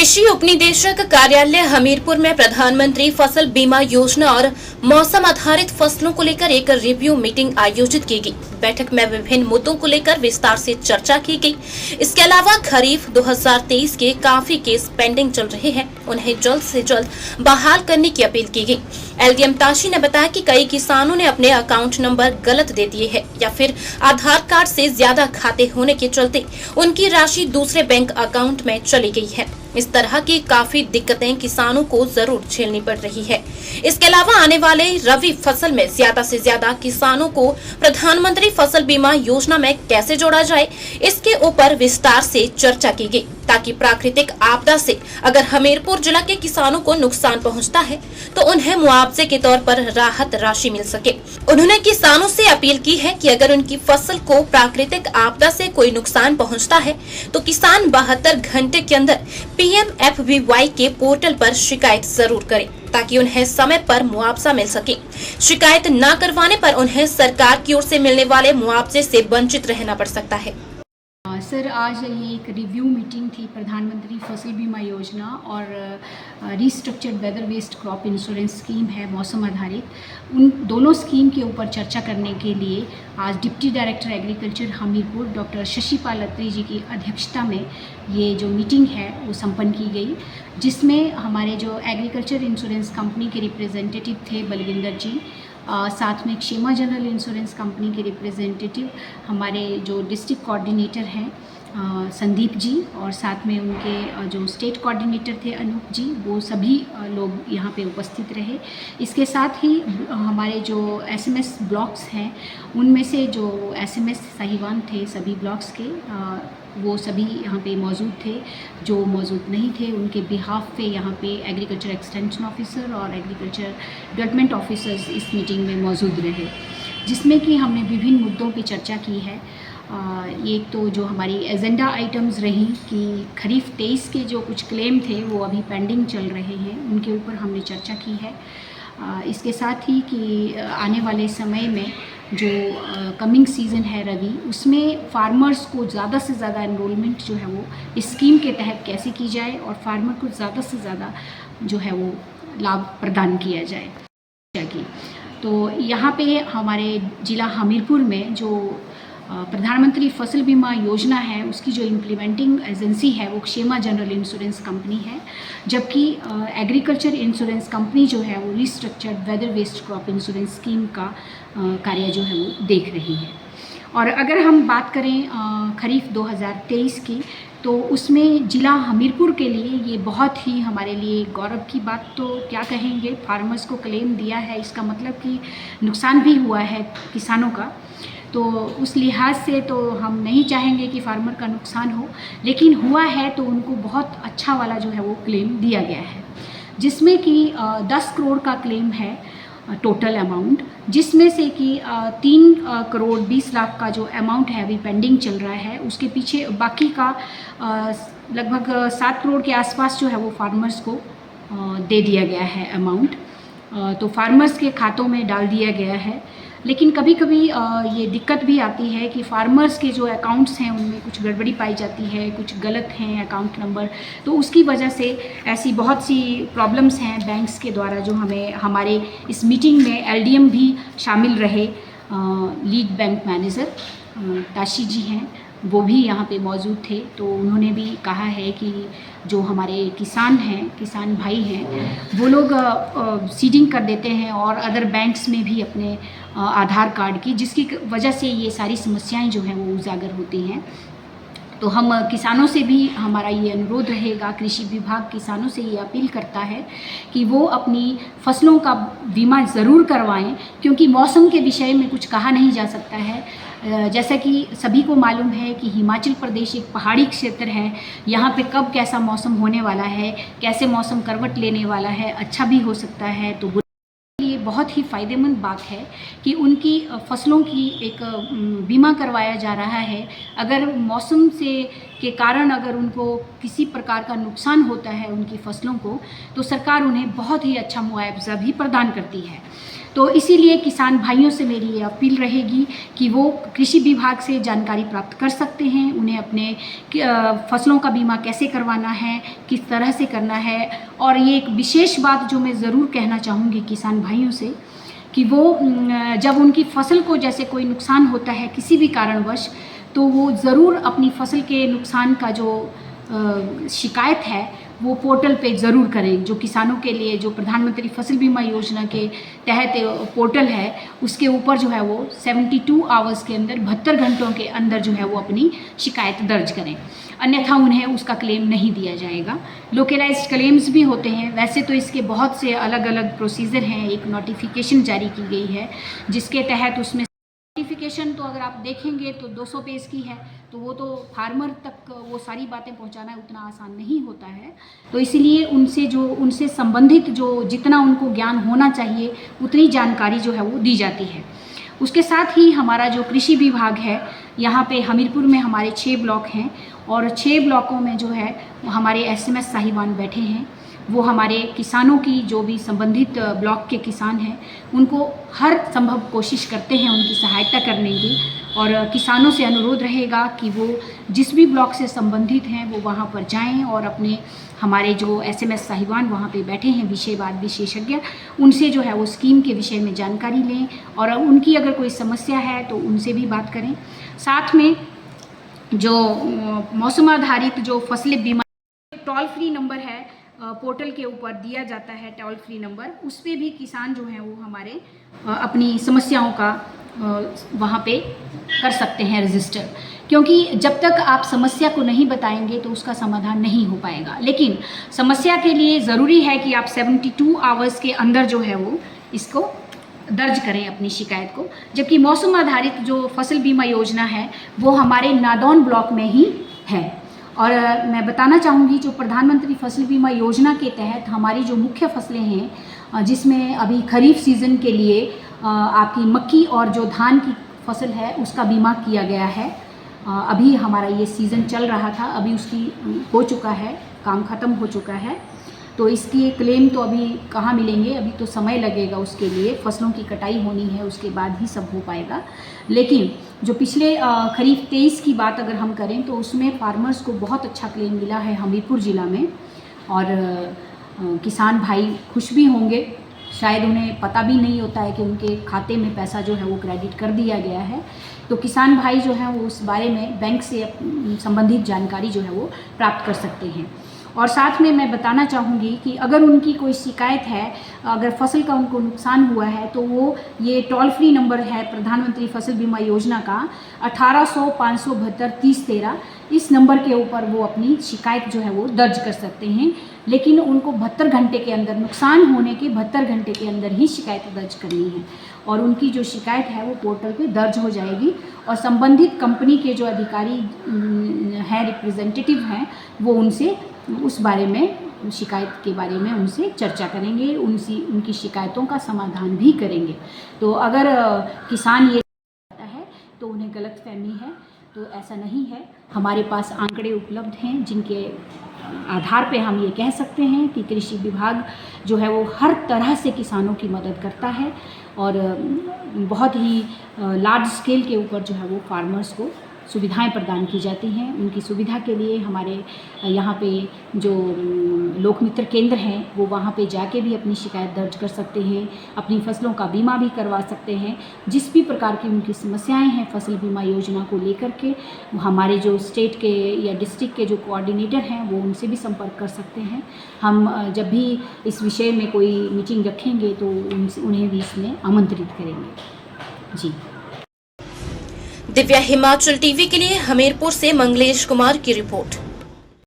कृषि उपनिदेशक कार्यालय हमीरपुर में प्रधानमंत्री फसल बीमा योजना और मौसम आधारित फसलों को लेकर एक रिव्यू मीटिंग आयोजित की गई। बैठक में विभिन्न मुद्दों को लेकर विस्तार से चर्चा की गई। इसके अलावा खरीफ 2023 के काफी केस पेंडिंग चल रहे हैं, उन्हें जल्द से जल्द बहाल करने की अपील की गई। एलडीएम ताशी ने बताया कि कई किसानों ने अपने अकाउंट नंबर गलत दे दिए हैं या फिर आधार कार्ड से ज्यादा खाते होने के चलते उनकी राशि दूसरे बैंक अकाउंट में चली गई है। इस तरह की काफी दिक्कतें किसानों को जरूर झेलनी पड़ रही है। इसके अलावा आने वाले रबी फसल में ज्यादा से ज्यादा किसानों को प्रधानमंत्री फसल बीमा योजना में कैसे जोड़ा जाए, इसके ऊपर विस्तार से चर्चा की गई, ताकि प्राकृतिक आपदा से अगर हमीरपुर जिला के किसानों को नुकसान पहुंचता है तो उन्हें मुआवजे के तौर पर राहत राशि मिल सके। उन्होंने किसानों से अपील की है कि अगर उनकी फसल को प्राकृतिक आपदा से कोई नुकसान पहुंचता है तो किसान 72 घंटे के अंदर PMFBY के पोर्टल पर शिकायत जरूर करें, ताकि उन्हें समय पर मुआवजा मिल सके। शिकायत न करवाने पर उन्हें सरकार की ओर से मिलने वाले मुआवजे से वंचित रहना पड़ सकता है। सर, आज ये एक रिव्यू मीटिंग थी प्रधानमंत्री फसल बीमा योजना और restructured weather based crop insurance scheme है मौसम आधारित, उन दोनों स्कीम के ऊपर चर्चा करने के लिए आज deputy director agriculture Hamirpur doctor Shashipal Atri ji की अध्यक्षता में ये जो मीटिंग है वो संपन्न की गई, जिसमें हमारे जो एग्रीकल्चर इंश्योरेंस कंपनी के रिप्रेजेंटेटिव थे बलविंदर जी, साथ में क्षेमा जनरल इंश्योरेंस कंपनी के रिप्रेजेंटेटिव हमारे जो डिस्ट्रिक्ट कोऑर्डिनेटर हैं संदीप जी, और साथ में उनके जो स्टेट कोऑर्डिनेटर थे अनूप जी, वो सभी लोग यहाँ पे उपस्थित रहे। इसके साथ ही हमारे जो एसएमएस ब्लॉक्स हैं उनमें से जो एसएमएस साहिवान थे सभी ब्लॉक्स के, वो सभी यहाँ पे मौजूद थे। जो मौजूद नहीं थे उनके बिहाफ पे यहाँ पे एग्रीकल्चर एक्सटेंशन ऑफिसर और एग्रीकल्चर डेवलपमेंट ऑफिसर्स इस मीटिंग में मौजूद रहे, जिसमें कि हमने विभिन्न मुद्दों पे चर्चा की है। एक तो जो हमारी एजेंडा आइटम्स रही कि खरीफ 23 के जो कुछ क्लेम थे वो अभी पेंडिंग चल रहे हैं, उनके ऊपर हमने चर्चा की है। इसके साथ ही कि आने वाले समय में जो कमिंग सीज़न है रबी, उसमें फार्मर्स को ज़्यादा से ज़्यादा एनरोलमेंट जो है वो इस स्कीम के तहत कैसे की जाए और फार्मर को ज़्यादा से ज़्यादा जो है वो लाभ प्रदान किया जाए। तो यहाँ पे हमारे ज़िला हमीरपुर में जो प्रधानमंत्री फसल बीमा योजना है उसकी जो इम्प्लीमेंटिंग एजेंसी है वो क्षेमा जनरल इंश्योरेंस कंपनी है, जबकि एग्रीकल्चर इंश्योरेंस कंपनी जो है वो restructured weather based crop insurance scheme का कार्य जो है वो देख रही है। और अगर हम बात करें खरीफ 2023 की, तो उसमें ज़िला हमीरपुर के लिए ये बहुत ही हमारे लिए गौरव की बात तो क्या कहेंगे, फार्मर्स को क्लेम दिया है, इसका मतलब कि नुकसान भी हुआ है किसानों का। तो उस लिहाज से तो हम नहीं चाहेंगे कि फार्मर का नुकसान हो, लेकिन हुआ है तो उनको बहुत अच्छा वाला जो है वो क्लेम दिया गया है, जिसमें कि 10 करोड़ का क्लेम है टोटल अमाउंट, जिसमें से कि 3 करोड़ 20 लाख का जो अमाउंट है अभी पेंडिंग चल रहा है। उसके पीछे बाकी का लगभग 7 करोड़ के आसपास जो है वो फार्मर्स को दे दिया गया है अमाउंट, तो फार्मर्स के खातों में डाल दिया गया है। लेकिन कभी कभी ये दिक्कत भी आती है कि फार्मर्स के जो अकाउंट्स हैं उनमें कुछ गड़बड़ी पाई जाती है, कुछ गलत हैं अकाउंट नंबर, तो उसकी वजह से ऐसी बहुत सी प्रॉब्लम्स हैं बैंक्स के द्वारा, जो हमें हमारे इस मीटिंग में एलडीएम भी शामिल रहे, लीड बैंक मैनेजर ताशी जी हैं, वो भी यहाँ पे मौजूद थे। तो उन्होंने भी कहा है कि जो हमारे किसान हैं, किसान भाई हैं, वो लोग सीडिंग कर देते हैं और अदर बैंक्स में भी अपने आधार कार्ड की, जिसकी वजह से ये सारी समस्याएं जो हैं वो उजागर होती हैं। तो हम किसानों से भी हमारा ये अनुरोध रहेगा, कृषि विभाग किसानों से ये अपील करता है कि वो अपनी फसलों का बीमा ज़रूर करवाएं, क्योंकि मौसम के विषय में कुछ कहा नहीं जा सकता है। जैसा कि सभी को मालूम है कि हिमाचल प्रदेश एक पहाड़ी क्षेत्र है, यहाँ पे कब कैसा मौसम होने वाला है, कैसे मौसम करवट लेने वाला है, अच्छा भी हो सकता है। तो ये बहुत ही फ़ायदेमंद बात है कि उनकी फसलों की एक बीमा करवाया जा रहा है। अगर मौसम से के कारण अगर उनको किसी प्रकार का नुकसान होता है उनकी फसलों को, तो सरकार उन्हें बहुत ही अच्छा मुआवजा भी प्रदान करती है। तो इसीलिए किसान भाइयों से मेरी ये अपील रहेगी कि वो कृषि विभाग से जानकारी प्राप्त कर सकते हैं, उन्हें अपने फसलों का बीमा कैसे करवाना है, किस तरह से करना है। और ये एक विशेष बात जो मैं ज़रूर कहना चाहूँगी किसान भाइयों से कि वो जब उनकी फसल को जैसे कोई नुकसान होता है किसी भी कारणवश, तो वो ज़रूर अपनी फसल के नुकसान का जो शिकायत है वो पोर्टल पे ज़रूर करें। जो किसानों के लिए जो प्रधानमंत्री फसल बीमा योजना के तहत पोर्टल है, उसके ऊपर जो है वो 72 आवर्स के अंदर 72 घंटों के अंदर जो है वो अपनी शिकायत दर्ज करें, अन्यथा उन्हें उसका क्लेम नहीं दिया जाएगा। लोकलाइज्ड क्लेम्स भी होते हैं। वैसे तो इसके बहुत से अलग अलग प्रोसीजर हैं। एक नोटिफिकेशन जारी की गई है जिसके तहत उसमें नोटिफिकेशन तो अगर आप देखेंगे तो 200 पेज की है, तो वो तो फार्मर तक वो सारी बातें पहुंचाना उतना आसान नहीं होता है। तो इसीलिए उनसे संबंधित जो जितना उनको ज्ञान होना चाहिए उतनी जानकारी जो है वो दी जाती है। उसके साथ ही हमारा जो कृषि विभाग है, यहाँ पे हमीरपुर में हमारे 6 ब्लॉक हैं और 6 ब्लॉकों में जो है हमारे SMS साहिबान बैठे हैं। वो हमारे किसानों की जो भी संबंधित ब्लॉक के किसान हैं उनको हर संभव कोशिश करते हैं उनकी सहायता करने की। और किसानों से अनुरोध रहेगा कि वो जिस भी ब्लॉक से संबंधित हैं वो वहाँ पर जाएं और अपने हमारे जो SMS साहिबान वहाँ पे बैठे हैं विषयवाद विशेषज्ञ, उनसे जो है वो स्कीम के विषय में जानकारी लें और उनकी अगर कोई समस्या है तो उनसे भी बात करें। साथ में जो मौसम आधारित जो फसल बीमा टोल फ्री नंबर है पोर्टल के ऊपर दिया जाता है, टोल फ्री नंबर, उस पर भी किसान जो हैं वो हमारे अपनी समस्याओं का वहाँ पे कर सकते हैं रजिस्टर। क्योंकि जब तक आप समस्या को नहीं बताएंगे तो उसका समाधान नहीं हो पाएगा। लेकिन समस्या के लिए ज़रूरी है कि आप 72 आवर्स के अंदर जो है वो इसको दर्ज करें अपनी शिकायत को। जबकि मौसम आधारित जो फसल बीमा योजना है वो हमारे नादौन ब्लॉक में ही है। और मैं बताना चाहूँगी जो प्रधानमंत्री फसल बीमा योजना के तहत हमारी जो मुख्य फसलें हैं, जिसमें अभी खरीफ सीज़न के लिए आपकी मक्की और जो धान की फसल है उसका बीमा किया गया है। अभी हमारा ये सीज़न चल रहा था, अभी उसकी हो चुका है, काम ख़त्म हो चुका है। तो इसकी क्लेम तो अभी कहाँ मिलेंगे, अभी तो समय लगेगा उसके लिए, फसलों की कटाई होनी है, उसके बाद ही सब हो पाएगा। लेकिन जो पिछले खरीफ 23 की बात अगर हम करें तो उसमें फार्मर्स को बहुत अच्छा क्लेम मिला है हमीरपुर ज़िला में। और किसान भाई खुश भी होंगे, शायद उन्हें पता भी नहीं होता है कि उनके खाते में पैसा जो है वो क्रेडिट कर दिया गया है। तो किसान भाई जो हैं वो उस बारे में बैंक से संबंधित जानकारी जो है वो प्राप्त कर सकते हैं। और साथ में मैं बताना चाहूँगी कि अगर उनकी कोई शिकायत है, अगर फसल का उनको नुकसान हुआ है, तो वो ये टोल फ्री नंबर है प्रधानमंत्री फसल बीमा योजना का 1800-572-3013, इस नंबर के ऊपर वो अपनी शिकायत जो है वो दर्ज कर सकते हैं। लेकिन उनको 72 घंटे के अंदर, नुकसान होने के 72 घंटे के अंदर ही शिकायत दर्ज करनी है और उनकी जो शिकायत है वो पोर्टल पे दर्ज हो जाएगी। और संबंधित कंपनी के जो अधिकारी हैं, रिप्रेजेंटेटिव हैं, वो उनसे उस बारे में, शिकायत के बारे में उनसे चर्चा करेंगे, उनकी शिकायतों का समाधान भी करेंगे। तो अगर किसान ये कहता है तो उन्हें गलतफहमी है, तो ऐसा नहीं है। हमारे पास आंकड़े उपलब्ध हैं जिनके आधार पे हम ये कह सकते हैं कि कृषि विभाग जो है वो हर तरह से किसानों की मदद करता है और बहुत ही लार्ज स्केल के ऊपर जो है वो फार्मर्स को सुविधाएं प्रदान की जाती हैं। उनकी सुविधा के लिए हमारे यहाँ पे जो लोकमित्र केंद्र हैं वो वहाँ पे जाके भी अपनी शिकायत दर्ज कर सकते हैं, अपनी फसलों का बीमा भी करवा सकते हैं। जिस भी प्रकार की उनकी समस्याएं हैं फसल बीमा योजना को लेकर के, हमारे जो स्टेट के या डिस्ट्रिक्ट के जो कोऑर्डिनेटर हैं वो उनसे भी संपर्क कर सकते हैं। हम जब भी इस विषय में कोई मीटिंग रखेंगे तो उन्हें भी इसमें आमंत्रित करेंगे। जी। दिव्या हिमाचल टीवी के लिए हमीरपुर से मंगलेश कुमार की रिपोर्ट।